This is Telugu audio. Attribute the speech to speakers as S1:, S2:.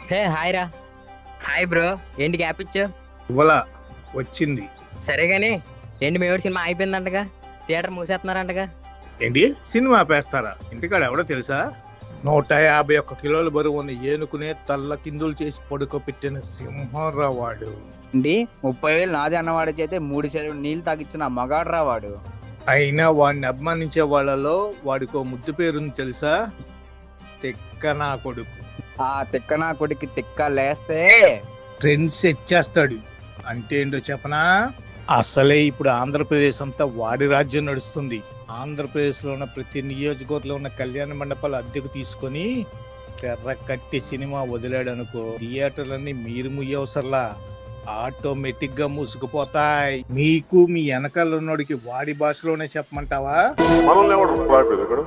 S1: హే హాయ్ రా. హాయ్ బ్రో, ఏంటి గ్యాప్ ఇచ్చావు?
S2: ఇవాళ వచ్చింది.
S1: సరే గాని ఏంటి మేవాడు సినిమా అయిపోయిందంటగా, థియేటర్ మూసేస్తున్నారంటగా.
S2: ఏంటి సినిమా పేస్తారా? ఇంటికాడ ఎవడో తెలుసా? 151 కిలోల బరువు ఉన్న ఏనుకునే తల్ల కిందులు చేసి పడుకోబెట్టిన సింహంరా వాడు.
S3: అండి 30,000 నాది అన్నవాడి చేతే 3 చెరువు నీళ్లు తాగిచ్చిన మగాడ్రా వాడు.
S2: అయినా వాడిని అభిమానించే వాళ్ళలో వాడికో ముద్దు పేరుంది తెలుసా? తెక్క నా కొడుకు.
S3: ఆ తిక్క నా కొడుకు తిక్క లేస్తే
S2: ట్రెండ్ సెట్ చేస్తాడు. అంటే ఏంటో చెప్పనా? అసలే ఇప్పుడు ఆంధ్రప్రదేశ్ అంతా వాడి రాజ్యం నడుస్తుంది. ఆంధ్రప్రదేశ్ లో ఉన్న ప్రతి నియోజకవర్గంలో ఉన్న కళ్యాణ మండపాలు అద్దెకు తీసుకొని తెర్ర కట్టి సినిమా వదిలాడు అనుకో, థియేటర్లన్నీ మీరు ముయ్యవసరలా ఆటోమేటిక్ గా మూసుకుపోతాయి. మీకు మీ వెనకాల ఉన్నోడికి వాడి భాషలోనే చెప్పమంటావా?
S4: మనల్ని ఎవడు